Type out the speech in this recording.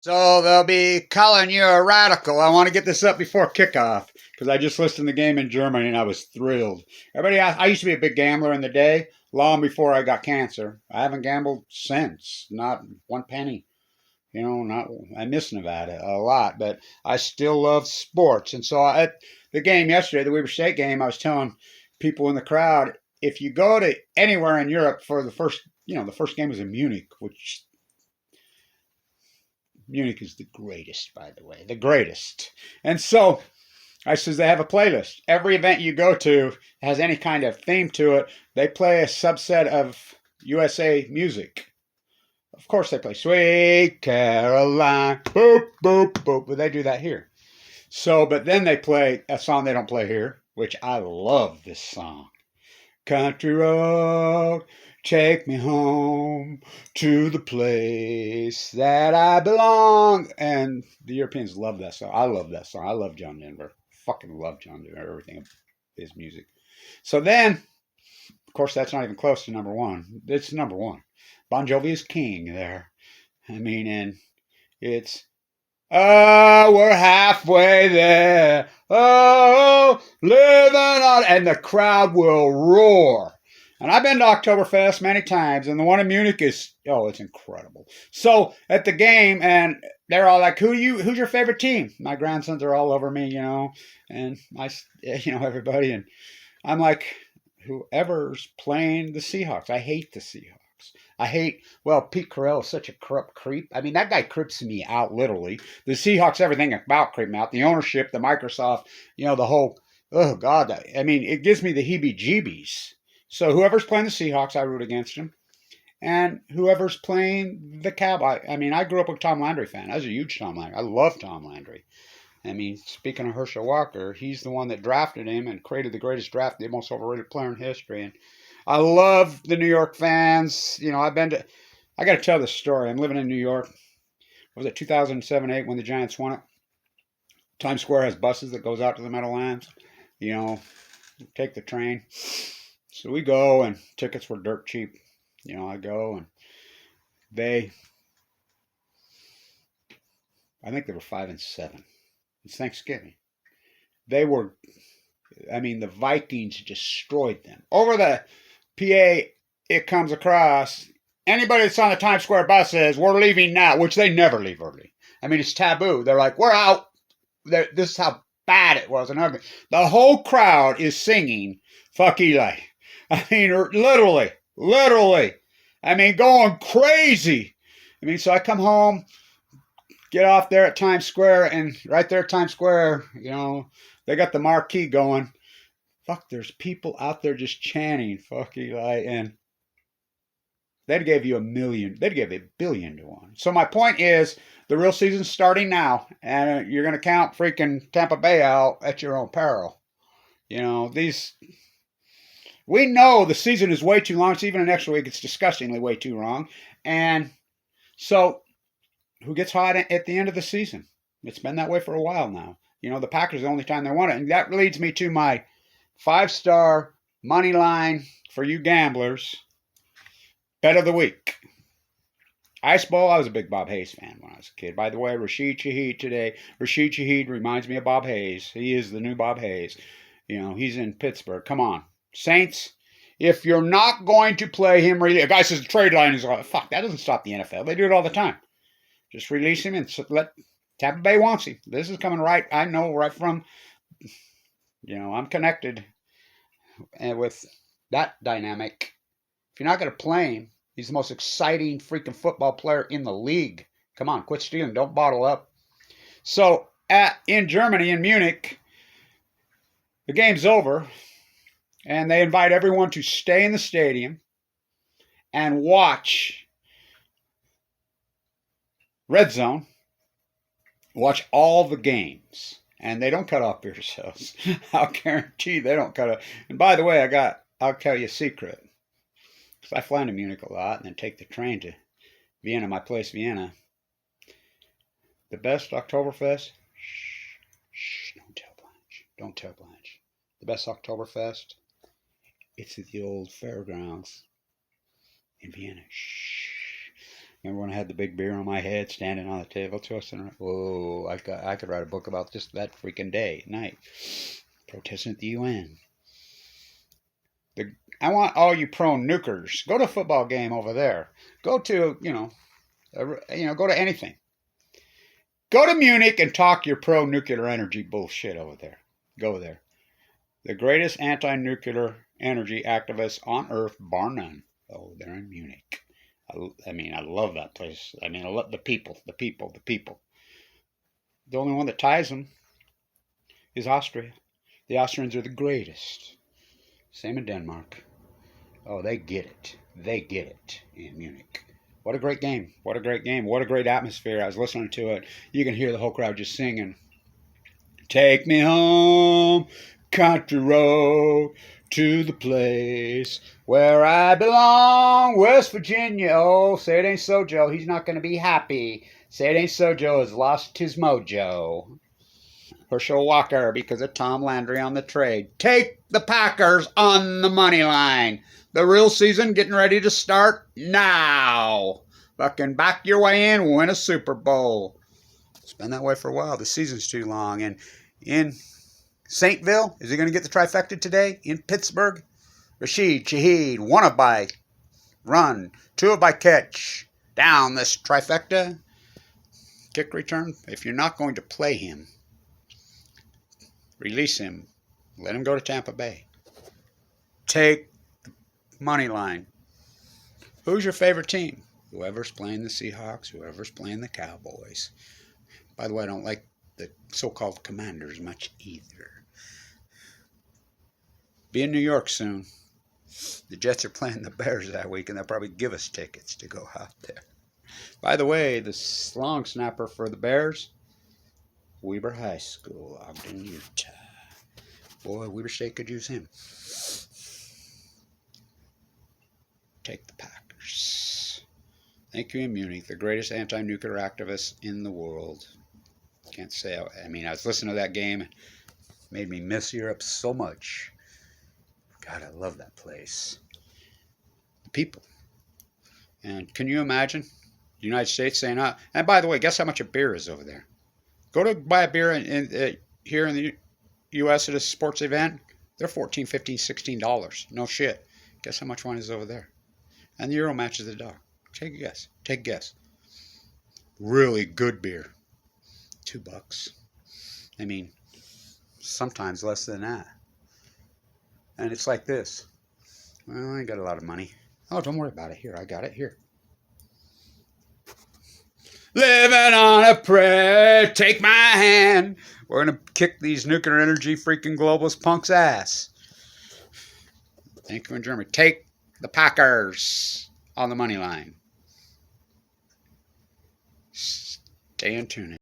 So they'll be calling you a radical. I want to get this up before kickoff because I just listened to the game in Germany and I was thrilled. Everybody, I used to be a big gambler in the day, long before I got cancer. I haven't gambled since, not one penny. Not I miss Nevada a lot, but I still love sports. And so at the game yesterday, the Weber State game, I was telling people in the crowd, if you go to anywhere in Europe for the first game was in Munich, which Munich is the greatest, by the way, the greatest. And so I says they have a playlist. Every event you go to has any kind of theme to it. They play a subset of USA music. Of course, they play Sweet Caroline, boop, boop, boop, but they do that here. So, but then they play a song they don't play here, which I love this song. Country road, take me home to the place that I belong. And the Europeans love that song. I love that song. I love John Denver. Fucking love John Denver. Everything his music. So then, of course, that's not even close to number one. It's number one. Bon Jovi is king there. I mean, and it's oh, we're halfway there. Oh, living on. And the crowd will roar. And I've been to Oktoberfest many times, and the one in Munich is, oh, it's incredible. So at the game, and they're all like, who's your favorite team? My grandsons are all over me, and everybody. And I'm like, whoever's playing the Seahawks. I hate the Seahawks. Pete Carroll is such a corrupt creep. I mean, that guy creeps me out, literally. The Seahawks, everything about creep me out. The ownership, the Microsoft, the whole, oh, God. I mean, it gives me the heebie-jeebies. So whoever's playing the Seahawks, I root against him. And whoever's playing the Cowboys. I mean, I grew up a Tom Landry fan. I was a huge Tom Landry. I love Tom Landry. I mean, speaking of Herschel Walker, he's the one that drafted him and created the greatest draft, the most overrated player in history. And I love the New York fans. I got to tell this story. I'm living in New York. Was it 2007-8 when the Giants won it? Times Square has buses that goes out to the Meadowlands. Take the train. So we go, and tickets were dirt cheap. I go, and I think they were 5-7. It's Thanksgiving. The Vikings destroyed them. Over the PA, it comes across, anybody that's on the Times Square bus says, we're leaving now, which they never leave early. I mean, it's taboo. They're like, we're out. This is how bad it was and ugly. The whole crowd is singing, fuck Eli. I mean, literally. I mean, going crazy. I mean, so I come home, get off there at Times Square, and right there at Times Square, they got the marquee going. Fuck, there's people out there just chanting, fuck Eli, and they'd give you $1 billion to one. So my point is, the real season's starting now, and you're going to count freaking Tampa Bay out at your own peril. We know the season is way too long. It's even an extra week. It's disgustingly way too long. And so, who gets hot at the end of the season? It's been that way for a while now. The Packers are the only time they won it. And that leads me to my 5-star money line for you gamblers. Bet of the week. Ice Bowl, I was a big Bob Hayes fan when I was a kid. By the way, Rashid Shaheed today. Rashid Shaheed reminds me of Bob Hayes. He is the new Bob Hayes. He's in Pittsburgh. Come on. Saints, if you're not going to play him, a guy says the trade line is, fuck, that doesn't stop the NFL. They do it all the time. Just release him and let Tampa Bay wants him. This is coming right, I know, right from, I'm connected with that dynamic. If you're not going to play him, he's the most exciting freaking football player in the league. Come on, quit stealing. Don't bottle up. So, in Germany, in Munich, the game's over. And they invite everyone to stay in the stadium and watch Red Zone, watch all the games. And they don't cut off beer sales. I'll guarantee they don't cut off. And by the way, I'll tell you a secret. Because I fly into Munich a lot and then take the train to Vienna, my place, Vienna. The best Oktoberfest? Shh, don't tell Blanche. Don't tell Blanche. The best Oktoberfest? It's at the old fairgrounds in Vienna. Shh. Remember when I had the big beer on my head, standing on the table, twisting it? Oh, I could write a book about just that freaking day, night, protesting at the UN. I want all you pro-nukers. Go to a football game over there. Go to, go to anything. Go to Munich and talk your pro-nuclear energy bullshit over there. Go there. The greatest anti-nuclear energy activists on earth, bar none. Oh, they're in Munich. I love that place. I love the people. The only one that ties them is Austria. The Austrians are the greatest. Same in Denmark. Oh, they get it. They get it in Munich. What a great game. What a great game. What a great atmosphere. I was listening to it. You can hear the whole crowd just singing. Take me home, country road, to the place where I belong, West Virginia. Oh, say it ain't so, Joe. He's not going to be happy. Say it ain't so, Joe has lost his mojo. Herschel Walker because of Tom Landry on the trade. Take the Packers on the money line. The real season getting ready to start now. Fucking back your way in, win a Super Bowl. It's been that way for a while. The season's too long. And in Saintville, is he going to get the trifecta today? In Pittsburgh, Rashid Shaheed, one of by run, two of by catch. Down this trifecta. Kick return. If you're not going to play him, release him. Let him go to Tampa Bay. Take the money line. Who's your favorite team? Whoever's playing the Seahawks, whoever's playing the Cowboys. By the way, I don't like the so-called Commanders much either. Be in New York soon. The Jets are playing the Bears that week, and they'll probably give us tickets to go out there. By the way, the long snapper for the Bears, Weber High School, Ogden, Utah. Boy, Weber State could use him. Take the Packers. Thank you in Munich, the greatest anti-nuclear activists in the world. Can't say, I was listening to that game. It made me miss Europe so much. God, I love that place. The people. And can you imagine the United States saying, and by the way, guess how much a beer is over there? Go to buy a beer here in the U.S. at a sports event. They're $14, $15, $16. No shit. Guess how much one is over there? And the Euro matches the dog. Take a guess. Take a guess. Really good beer. $2. Sometimes less than that. And it's like this. Well, I ain't got a lot of money. Oh, don't worry about it. Here, I got it. Here. Living on a prayer. Take my hand. We're going to kick these nuclear energy freaking globalist punks' ass. Thank you in Germany. Take the Packers on the money line. Stay in tune.